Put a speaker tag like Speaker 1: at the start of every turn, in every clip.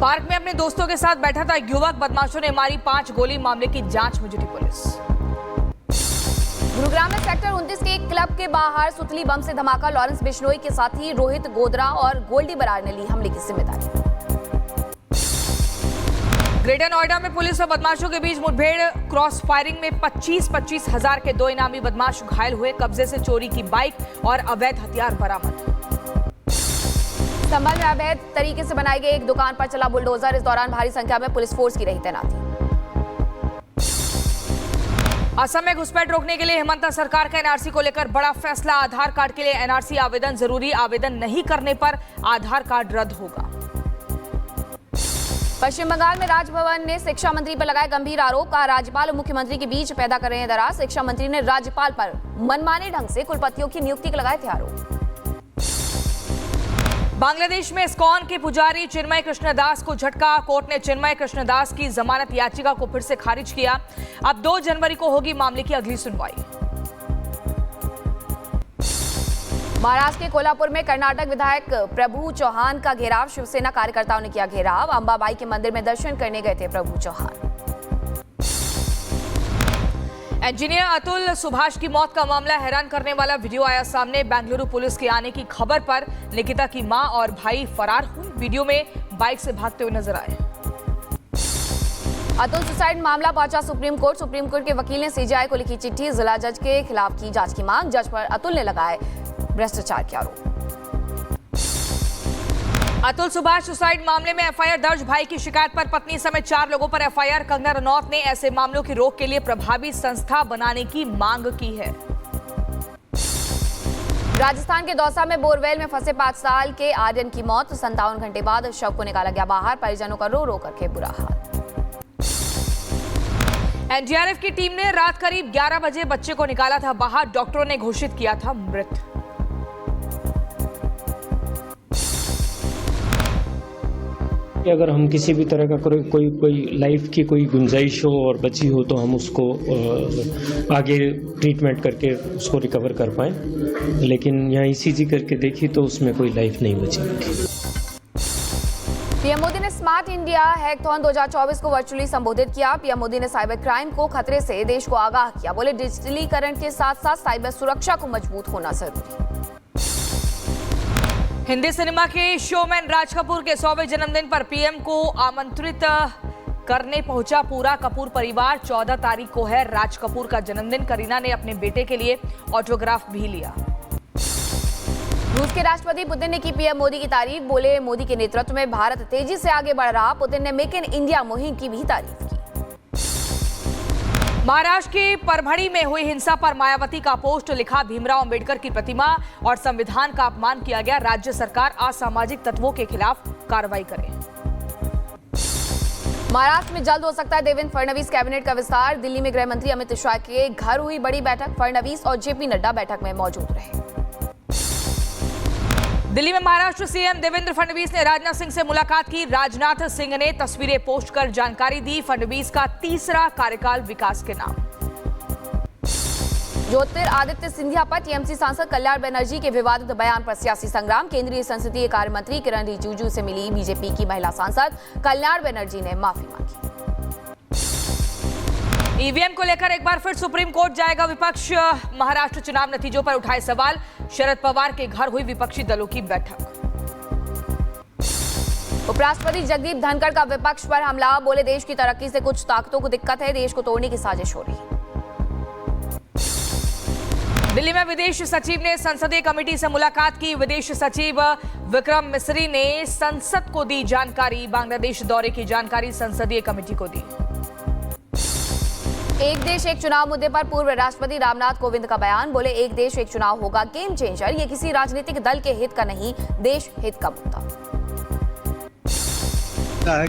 Speaker 1: Park में अपने दोस्तों के साथ बैठा था युवक, बदमाशों ने मारी 5 गोली। मामले की जांच में जुटी पुलिस।
Speaker 2: गुरुग्राम में सेक्टर 29 के एक क्लब के बाहर सुतली बम से धमाका। लॉरेंस बिश्नोई के साथी रोहित गोदरा और गोल्डी बरार ने ली हमले की जिम्मेदारी।
Speaker 1: ग्रेटर नोएडा में पुलिस और बदमाशों के बीच मुठभेड़। क्रॉस फायरिंग में 25-25 हजार के 2 इनामी बदमाश घायल हुए। कब्जे से चोरी की बाइक और अवैध हथियार बरामद।
Speaker 2: संभल में अवैध तरीके से बनाई गई एक दुकान पर चला बुलडोजर। इस दौरान भारी संख्या में पुलिस फोर्स की रही तैनाती।
Speaker 1: असम में घुसपैठ रोकने के लिए हेमंत सरकार का एनआरसी को लेकर बड़ा फैसला। आधार कार्ड के लिए एनआरसी आवेदन जरूरी। आवेदन नहीं करने पर आधार कार्ड रद्द होगा।
Speaker 2: पश्चिम बंगाल में राजभवन ने शिक्षा मंत्री पर लगाए गंभीर आरोप। कहा राज्यपाल और मुख्यमंत्री के बीच पैदा कर रहे हैं दरार। शिक्षा मंत्री ने राज्यपाल पर मनमाने ढंग से कुलपतियों की नियुक्ति के लगाए थे आरोप।
Speaker 1: बांग्लादेश में इस्कॉन के पुजारी चिन्मय कृष्णदास को झटका। कोर्ट ने चिन्मय कृष्णदास की जमानत याचिका को फिर से खारिज किया। अब 2 जनवरी को होगी मामले की अगली सुनवाई।
Speaker 2: महाराष्ट्र के कोल्हापुर में कर्नाटक विधायक प्रभु चौहान का घेराव। शिवसेना कार्यकर्ताओं ने किया घेराव। अंबाबाई के मंदिर में दर्शन करने गए थे प्रभु चौहान।
Speaker 1: इंजीनियर अतुल सुभाष की मौत का मामला हैरान करने वाला वीडियो आया सामने। बेंगलुरु पुलिस के आने की खबर पर निकिता की मां और भाई फरार हुए। वीडियो में बाइक से भागते हुए नजर आए।
Speaker 2: अतुल सुसाइड मामला पहुंचा सुप्रीम कोर्ट। सुप्रीम कोर्ट के वकील ने सीजेआई को लिखी चिट्ठी। जिला जज के खिलाफ की जांच की मांग। जज पर अतुल ने लगाए भ्रष्टाचार के आरोप।
Speaker 1: अतुल सुभाष सुसाइड मामले में एफआईआर दर्ज। भाई की शिकायत पर पत्नी समेत 4 लोगों पर एफआईआर। कंगना रनौत ने ऐसे मामलों की रोक के लिए प्रभावी संस्था बनाने की मांग की है।
Speaker 2: राजस्थान के दौसा में बोरवेल में फंसे 5 साल के आर्यन की मौत। 57 घंटे बाद शव को निकाला गया बाहर। परिजनों का रो रो करके बुरा हाल।
Speaker 1: एनडीआरएफ की टीम ने रात करीब 11 बजे बच्चे को निकाला था बाहर। डॉक्टरों ने घोषित किया था मृत।
Speaker 3: अगर हम किसी भी तरह का कोई लाइफ की कोई गुंजाइश हो और बची हो तो हम उसको आगे ट्रीटमेंट करके उसको रिकवर कर पाएं, लेकिन यहाँ ईसीजी करके देखी तो उसमें कोई लाइफ नहीं बची।
Speaker 2: पीएम मोदी ने स्मार्ट इंडिया हैकथॉन 2024 को वर्चुअली संबोधित किया। पीएम मोदी ने साइबर क्राइम को खतरे से देश को आगाह किया। बोले डिजिटलीकरण के साथ साथ साइबर सुरक्षा को मजबूत होना जरूरी।
Speaker 1: हिंदी सिनेमा के शोमैन राज कपूर के 100वें जन्मदिन पर पीएम को आमंत्रित करने पहुंचा पूरा कपूर परिवार। 14 तारीख को है राज कपूर का जन्मदिन। करीना ने अपने बेटे के लिए ऑटोग्राफ भी लिया।
Speaker 2: रूस के राष्ट्रपति पुतिन ने की पीएम मोदी की तारीफ। बोले मोदी के नेतृत्व में भारत तेजी से आगे बढ़ रहा। पुतिन ने मेक इन इंडिया मुहिम की भी तारीफ की।
Speaker 1: महाराष्ट्र की परभणी में हुई हिंसा पर मायावती का पोस्ट लिखा। भीमराव अंबेडकर की प्रतिमा और संविधान का अपमान किया गया। राज्य सरकार असामाजिक तत्वों के खिलाफ कार्रवाई करे।
Speaker 2: महाराष्ट्र में जल्द हो सकता है देवेंद्र फडणवीस कैबिनेट का विस्तार। दिल्ली में गृह मंत्री अमित शाह के घर हुई बड़ी बैठक। फडणवीस और जेपी नड्डा बैठक में मौजूद रहे।
Speaker 1: दिल्ली में महाराष्ट्र सीएम देवेंद्र फडणवीस ने राजनाथ सिंह से मुलाकात की। राजनाथ सिंह ने तस्वीरें पोस्ट कर जानकारी दी। फडणवीस का 3रा कार्यकाल विकास के नाम।
Speaker 2: ज्योतिरादित्य सिंधिया पर टीएमसी सांसद कल्याण बनर्जी के विवादित बयान पर सियासी संग्राम। केंद्रीय संसदीय कार्य मंत्री किरण रिजिजू से मिली बीजेपी की महिला सांसद। कल्याण बनर्जी ने माफी मांगी।
Speaker 1: ईवीएम को लेकर एक बार फिर सुप्रीम कोर्ट जाएगा विपक्ष। महाराष्ट्र चुनाव नतीजों पर उठाए सवाल। शरद पवार के घर हुई विपक्षी दलों की बैठक।
Speaker 2: उपराष्ट्रपति जगदीप धनखड़ का विपक्ष पर हमला। बोले देश की तरक्की से कुछ ताकतों को दिक्कत है। देश को तोड़ने की साजिश हो रही।
Speaker 1: दिल्ली में विदेश सचिव ने संसदीय कमेटी से मुलाकात की। विदेश सचिव विक्रम मिस्री ने संसद को दी जानकारी। बांग्लादेश दौरे की जानकारी संसदीय कमेटी को दी।
Speaker 2: एक देश एक चुनाव मुद्दे पर पूर्व राष्ट्रपति रामनाथ कोविंद का बयान। बोले एक देश एक चुनाव होगा गेम चेंजर। ये किसी राजनीतिक दल के हित का नहीं, देश हित का मुद्दा।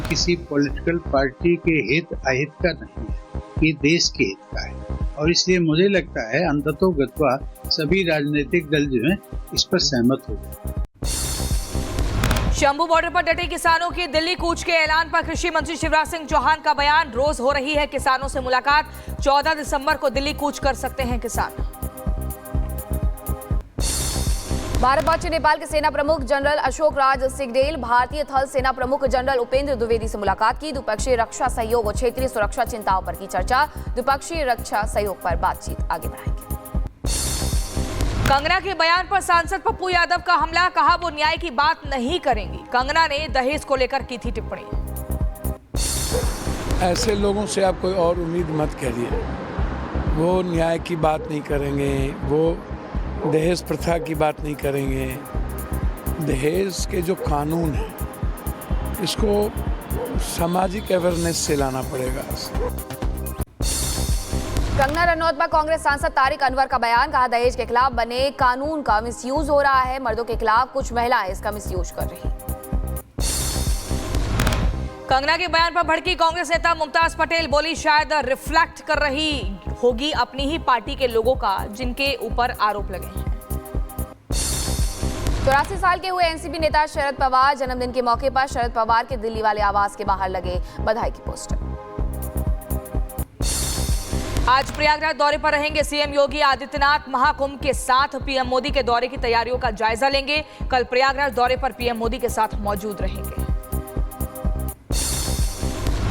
Speaker 4: किसी पॉलिटिकल पार्टी के हित अहित का नहीं है, ये देश के हित का है। और इसलिए मुझे लगता है अंततोगत्वा सभी राजनीतिक दल जो हैं इस पर सहमत हो गए।
Speaker 1: शंभू बॉर्डर पर डटे किसानों के दिल्ली कूच के ऐलान पर कृषि मंत्री शिवराज सिंह चौहान का बयान। रोज हो रही है किसानों से मुलाकात। 14 दिसंबर को दिल्ली कूच कर सकते हैं किसान।
Speaker 2: भारत पहुंचे नेपाल के सेना प्रमुख जनरल अशोक राज सिंहदेल, भारतीय थल सेना प्रमुख जनरल उपेंद्र द्विवेदी से मुलाकात की। द्विपक्षीय रक्षा सहयोग और क्षेत्रीय सुरक्षा चिंताओं पर की चर्चा। द्विपक्षीय रक्षा सहयोग पर बातचीत आगे बढ़ाएंगे।
Speaker 1: कंगना के बयान पर सांसद पप्पू यादव का हमला, कहा वो न्याय की बात नहीं करेंगी। कंगना ने दहेज को लेकर की थी टिप्पणी।
Speaker 5: ऐसे लोगों से आप कोई और उम्मीद मत करिए, वो न्याय की बात नहीं करेंगे, वो दहेज प्रथा की बात नहीं करेंगे। दहेज के जो कानून है इसको सामाजिक अवेयरनेस से लाना पड़ेगा।
Speaker 2: कंगना रनौत पर कांग्रेस सांसद तारिक अनवर का बयान, कहा दहेज के खिलाफ बने कानून का मिसयूज हो रहा है। मर्दों के खिलाफ कुछ महिलाएं इसका मिसयूज कर रही।
Speaker 1: कंगना के बयान पर भड़की कांग्रेस नेता मुमताज पटेल, बोली शायद रिफ्लेक्ट कर रही होगी अपनी ही पार्टी के लोगों का जिनके ऊपर आरोप लगे हैं।
Speaker 2: 84 साल के हुए एनसीपी नेता शरद पवार जन्मदिन के मौके पर शरद पवार के दिल्ली वाले आवास के बाहर लगे बधाई के पोस्टर।
Speaker 1: आज प्रयागराज दौरे पर रहेंगे सीएम योगी आदित्यनाथ। महाकुंभ के साथ पीएम मोदी के दौरे की तैयारियों का जायजा लेंगे। कल प्रयागराज दौरे पर पीएम मोदी के साथ मौजूद रहेंगे।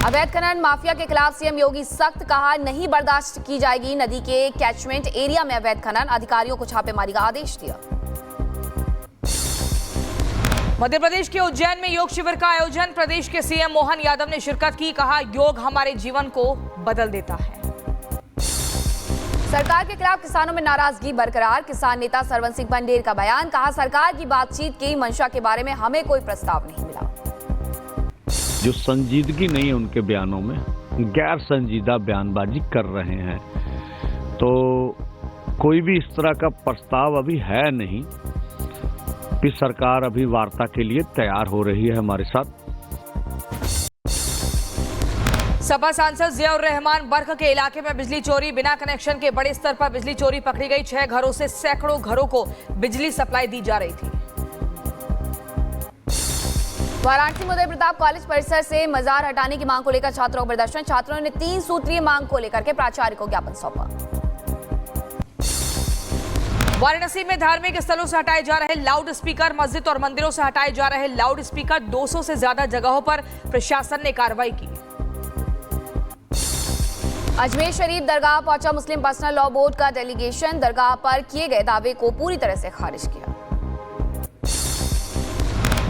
Speaker 2: अवैध खनन माफिया के खिलाफ सीएम योगी सख्त, कहा नहीं बर्दाश्त की जाएगी। नदी के कैचमेंट एरिया में अवैध खनन, अधिकारियों को छापेमारी का आदेश दिया।
Speaker 1: मध्य प्रदेश के उज्जैन में योग शिविर का आयोजन, प्रदेश के सीएम मोहन यादव ने शिरकत की। कहा योग हमारे जीवन को बदल देता है।
Speaker 2: सरकार के खिलाफ किसानों में नाराजगी बरकरार, किसान नेता सरवन सिंह पंडेर का बयान, कहा सरकार की बातचीत की मंशा के बारे में हमें कोई प्रस्ताव नहीं मिला।
Speaker 6: जो संजीदगी नहीं है उनके बयानों में, गैर संजीदा बयानबाजी कर रहे हैं, तो कोई भी इस तरह का प्रस्ताव अभी है नहीं कि सरकार अभी वार्ता के लिए तैयार हो रही है हमारे साथ।
Speaker 1: सपा सांसद जियाउर रहमान, बर्ख के इलाके में बिजली चोरी, बिना कनेक्शन के बड़े स्तर पर बिजली चोरी पकड़ी गई। 6 घरों से सैकड़ों घरों को बिजली सप्लाई दी जा रही थी।
Speaker 2: वाराणसी में उदय प्रताप कॉलेज परिसर से मजार हटाने की मांग को लेकर छात्रों का प्रदर्शन, छात्रों ने 3 सूत्रीय मांग को लेकर के प्राचार्य को ज्ञापन सौंपा।
Speaker 1: वाराणसी में धार्मिक स्थलों से हटाए जा रहे लाउड स्पीकर, मस्जिद और मंदिरों से हटाए जा रहे लाउड स्पीकर, 200 से ज्यादा जगहों पर प्रशासन ने कार्रवाई की।
Speaker 2: अजमेर शरीफ दरगाह पहुंचा मुस्लिम पर्सनल लॉ बोर्ड का डेलीगेशन, दरगाह पर किए गए दावे को पूरी तरह से खारिज किया।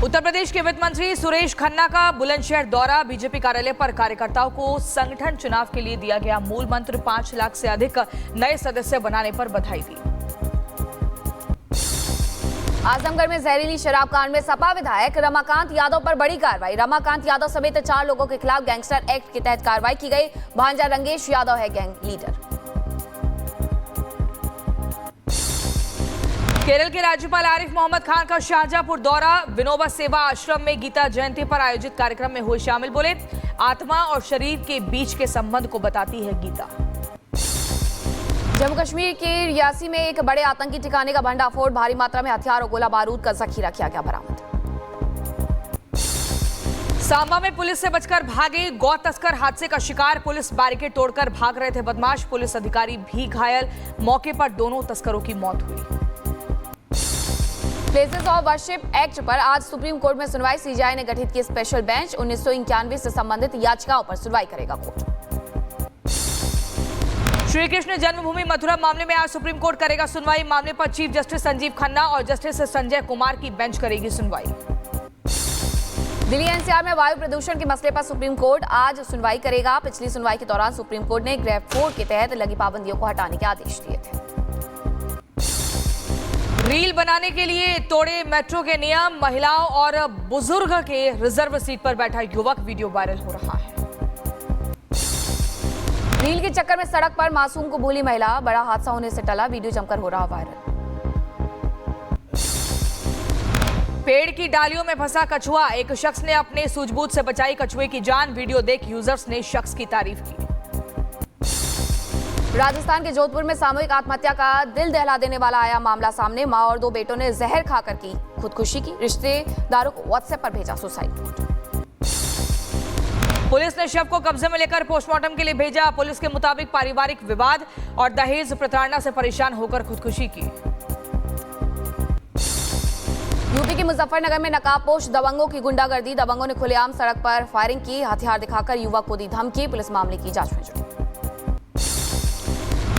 Speaker 1: उत्तर प्रदेश के वित्त मंत्री सुरेश खन्ना का बुलंदशहर दौरा, बीजेपी कार्यालय पर कार्यकर्ताओं को संगठन चुनाव के लिए दिया गया मूल मंत्र, 5 लाख से अधिक नए सदस्य बनाने पर बधाई दी।
Speaker 2: आजमगढ़ में जहरीली शराब कांड में सपा विधायक रमाकांत यादव पर बड़ी कार्रवाई, रमाकांत यादव समेत 4 लोगों के खिलाफ गैंगस्टर एक्ट के तहत कार्रवाई की गई। भांजा रंगेश यादव है गैंग लीडर।
Speaker 1: केरल के राज्यपाल आरिफ मोहम्मद खान का शाहजहांपुर दौरा, विनोबा सेवा आश्रम में गीता जयंती पर आयोजित कार्यक्रम में हुए शामिल, बोले आत्मा और शरीर के बीच के संबंध को बताती है गीता।
Speaker 2: जम्मू कश्मीर के रियासी में एक बड़े आतंकी ठिकाने का भंडाफोड़, भारी मात्रा में हथियार और गोला बारूद का जखीरा किया गया बरामद।
Speaker 1: सांबा में पुलिस से बचकर भागे गौ तस्कर, हादसे का शिकार, पुलिस बैरिकेड तोड़कर भाग रहे थे बदमाश, पुलिस अधिकारी भी घायल, मौके पर दोनों तस्करों की मौत हुई।
Speaker 2: प्लेसेस ऑफ वर्शिप एक्ट पर आज सुप्रीम कोर्ट में सुनवाई, सीजीआई ने गठित की स्पेशल बेंच, 1991 से संबंधित याचिकाओं पर सुनवाई करेगा कोर्ट।
Speaker 1: श्री कृष्ण जन्मभूमि मथुरा मामले में आज सुप्रीम कोर्ट करेगा सुनवाई, मामले पर चीफ जस्टिस संजीव खन्ना और जस्टिस संजय कुमार की बेंच करेगी सुनवाई।
Speaker 2: दिल्ली एनसीआर में वायु प्रदूषण के मसले पर सुप्रीम कोर्ट आज सुनवाई करेगा। पिछली सुनवाई के दौरान सुप्रीम कोर्ट ने ग्रेड 4 के तहत लगी पाबंदियों को हटाने के आदेश दिए थे।
Speaker 1: रील बनाने के लिए तोड़े मेट्रो के नियम, महिलाओं और बुजुर्ग के रिजर्व सीट पर बैठा युवक, वीडियो वायरल हो रहा है।
Speaker 2: रील के चक्कर में सड़क पर मासूम को भूली महिला, बड़ा हादसा होने से टला, वीडियो जमकर हो रहा वायरल।
Speaker 1: पेड़ की डालियों में फंसा कछुआ, एक शख्स ने अपने सूझबूझ से बचाई कछुए की जान, वीडियो देख यूजर्स ने शख्स की तारीफ की।
Speaker 2: राजस्थान के जोधपुर में सामूहिक आत्महत्या का दिल दहला देने वाला आया मामला सामने, मां और 2 बेटों ने जहर खाकर की खुदकुशी की, रिश्तेदारों को व्हाट्सएप पर भेजा सुसाइड नोट।
Speaker 1: पुलिस ने शव को कब्जे में लेकर पोस्टमार्टम के लिए भेजा, पुलिस के मुताबिक पारिवारिक विवाद और दहेज प्रताड़ना से परेशान होकर खुदकुशी की।
Speaker 2: यूपी के मुजफ्फरनगर में नकाबपोश दबंगों की गुंडागर्दी। दबंगों ने खुलेआम सड़क पर फायरिंग की, हथियार दिखाकर युवक को दी धमकी। पुलिस मामले की जांच में जुटी।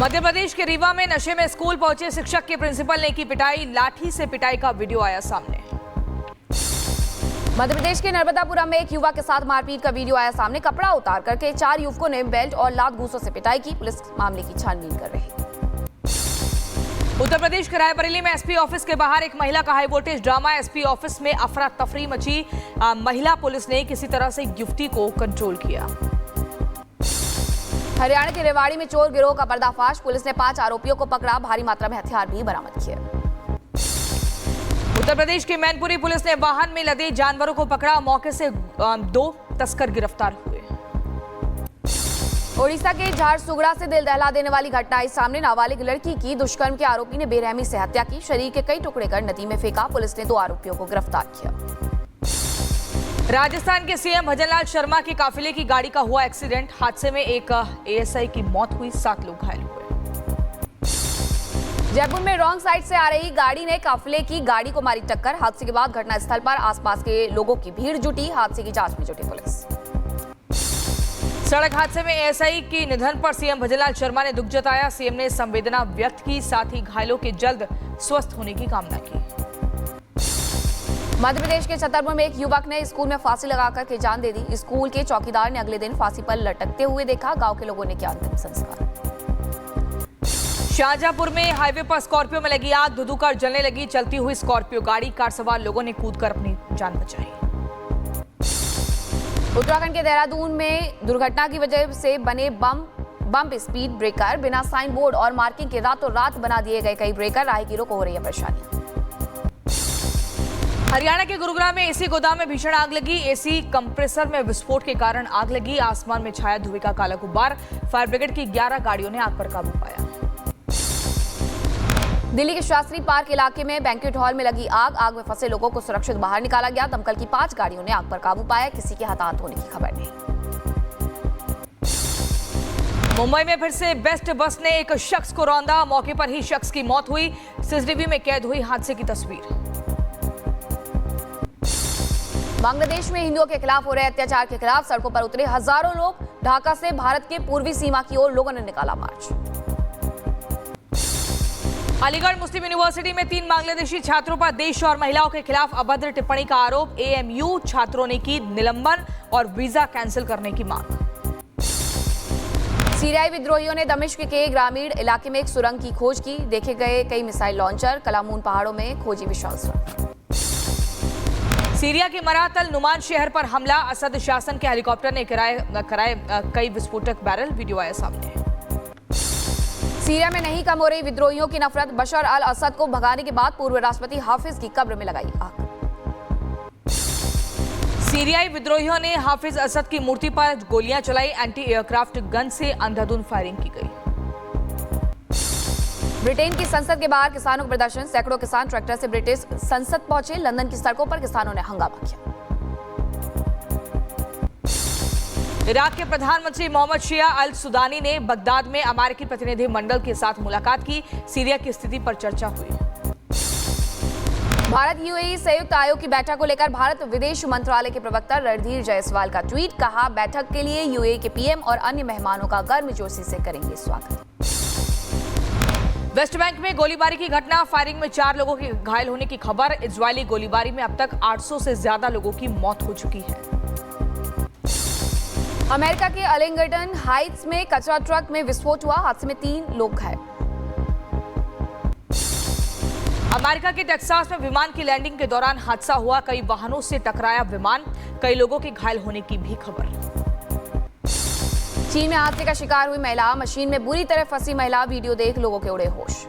Speaker 1: मध्य प्रदेश के रीवा में नशे में स्कूल पहुंचे शिक्षक के प्रिंसिपल ने की पिटाई। लाठी से पिटाई का वीडियो आया सामने।
Speaker 2: मध्य प्रदेश के नर्मदापुरम में एक युवक के साथ मारपीट का वीडियो आया सामने। कपड़ा उतार करके 4 युवकों ने बेल्ट और लात घूंसों से पिटाई की। पुलिस मामले की छानबीन कर रही है।
Speaker 1: उत्तर प्रदेश के रायबरेली में एसपी ऑफिस के बाहर एक महिला का high voltage drama. SP office में अफरा तफरी मची। महिला पुलिस ने किसी तरह से युवती को कंट्रोल किया।
Speaker 2: हरियाणा के रेवाड़ी में चोर गिरोह का पर्दाफाश। पुलिस ने 5 आरोपियों को पकड़ा। भारी मात्रा में हथियार भी बरामद किए।
Speaker 1: उत्तर प्रदेश की मैनपुरी पुलिस ने वाहन में लदे जानवरों को पकड़ा। मौके से 2 तस्कर गिरफ्तार हुए।
Speaker 2: ओडिशा के झारसुगड़ा से दिल दहला देने वाली घटना आई सामने। नाबालिग लड़की की दुष्कर्म के आरोपी ने बेरहमी से हत्या की। शरीर के कई टुकड़े कर नदी में फेंका। पुलिस ने 2 आरोपियों को गिरफ्तार किया।
Speaker 1: राजस्थान के सीएम भजनलाल शर्मा के काफिले की गाड़ी का हुआ एक्सीडेंट। हादसे में एक एएसआई की मौत हुई, 7 लोग घायल हुए।
Speaker 2: जयपुर में रॉन्ग साइड से आ रही गाड़ी ने काफिले की गाड़ी को मारी टक्कर। हादसे के बाद घटनास्थल पर आसपास के लोगों की भीड़ जुटी। हादसे की जांच में जुटी पुलिस।
Speaker 1: सड़क हादसे में एएसआई के निधन पर सीएम भजनलाल शर्मा ने दुख जताया। सीएम ने संवेदना व्यक्त की, साथ ही घायलों के जल्द स्वस्थ होने की कामना की।
Speaker 2: मध्य प्रदेश के छतरपुर में एक युवक ने स्कूल में फांसी लगाकर के जान दे दी। स्कूल के चौकीदार ने अगले दिन फांसी पर लटकते हुए देखा। गांव के लोगों ने किया अंतिम संस्कार।
Speaker 1: शाहजहांपुर में हाईवे पर स्कॉर्पियो में लगी आग। धुधुकर जलने लगी चलती हुई स्कॉर्पियो गाड़ी। कार सवार लोगों ने कूदकर अपनी जान बचाई।
Speaker 2: उत्तराखंड के देहरादून में दुर्घटना की वजह से बने बम्प स्पीड ब्रेकर। बिना साइन बोर्ड और मार्किंग के रातों रात बना दिए गए कई ब्रेकर। राहगीरों को हो रही है परेशानी।
Speaker 1: हरियाणा के गुरुग्राम में एसी गोदाम में भीषण आग लगी। एसी कंप्रेसर में विस्फोट के कारण आग लगी। आसमान में छाया धुएं का काला गुब्बार। फायर ब्रिगेड की 11 गाड़ियों ने आग पर काबू पाया।
Speaker 2: दिल्ली के शास्त्री पार्क इलाके में बैंक्वेट हॉल में लगी आग। आग में फंसे लोगों को सुरक्षित बाहर निकाला गया। दमकल की 5 गाड़ियों ने आग पर काबू पाया। किसी के हताहत होने की खबर नहीं।
Speaker 1: मुंबई में फिर से बेस्ट बस ने एक शख्स को रौंदा। मौके पर ही शख्स की मौत हुई। सीसीटीवी में कैद हुई हादसे की तस्वीर।
Speaker 2: बांग्लादेश में हिंदुओं के खिलाफ हो रहे अत्याचार के खिलाफ सड़कों पर उतरे हजारों लोग। ढाका से भारत के पूर्वी सीमा की ओर लोगों ने निकाला मार्च।
Speaker 1: अलीगढ़ मुस्लिम यूनिवर्सिटी में 3 बांग्लादेशी छात्रों पर देश और महिलाओं के खिलाफ अभद्र टिप्पणी का आरोप। एएमयू छात्रों ने की निलंबन और वीजा कैंसिल करने की मांग।
Speaker 2: सीरियाई विद्रोहियों ने दमिश्क के ग्रामीण इलाके में एक सुरंग की खोज की। देखे गए कई मिसाइल लॉन्चर। कलामून पहाड़ों में खोजी विशाल सुरंग।
Speaker 1: सीरिया के मरातल नुमान शहर पर हमला। असद शासन के हेलीकॉप्टर ने कराए कई विस्फोटक बैरल। वीडियो आया सामने।
Speaker 2: सीरिया में नहीं कम हो रही विद्रोहियों की नफरत। बशर अल असद को भगाने के बाद पूर्व राष्ट्रपति हाफिज की कब्र में लगाई आग।
Speaker 1: सीरियाई विद्रोहियों ने हाफिज असद की मूर्ति पर गोलियां चलाई। एंटी एयरक्राफ्ट गन से अंधाधुंध फायरिंग की गई।
Speaker 2: ब्रिटेन की संसद के बाहर किसानों का प्रदर्शन। सैकड़ों किसान ट्रैक्टर से ब्रिटिश संसद पहुंचे। लंदन की सड़कों पर किसानों ने हंगामा किया।
Speaker 1: इराक के प्रधानमंत्री मोहम्मद शिया अल सुदानी ने बगदाद में अमेरिकी प्रतिनिधि मंडल के साथ मुलाकात की। सीरिया की स्थिति पर चर्चा हुई।
Speaker 2: भारत यूएई संयुक्त आयोग की बैठक को लेकर भारत विदेश मंत्रालय के प्रवक्ता रणधीर जायसवाल का ट्वीट। कहा, बैठक के लिए यूएई के पीएम और अन्य मेहमानों का गर्मजोशी से करेंगे स्वागत।
Speaker 1: वेस्ट बैंक में गोलीबारी की घटना। फायरिंग में 4 लोगों के घायल होने की खबर। इजरायली गोलीबारी में अब तक 800 से ज्यादा लोगों की मौत हो चुकी है।
Speaker 2: अमेरिका के अर्लिंगटन हाइट्स में कचरा ट्रक में विस्फोट हुआ। हादसे में 3 लोग घायल।
Speaker 1: अमेरिका के टेक्सास में विमान की लैंडिंग के दौरान हादसा हुआ। कई वाहनों से टकराया विमान। कई लोगों के घायल होने की भी खबर।
Speaker 2: चीन में हादसे का शिकार हुई महिला। मशीन में बुरी तरह फंसी महिला। वीडियो देख लोगों के उड़े होश।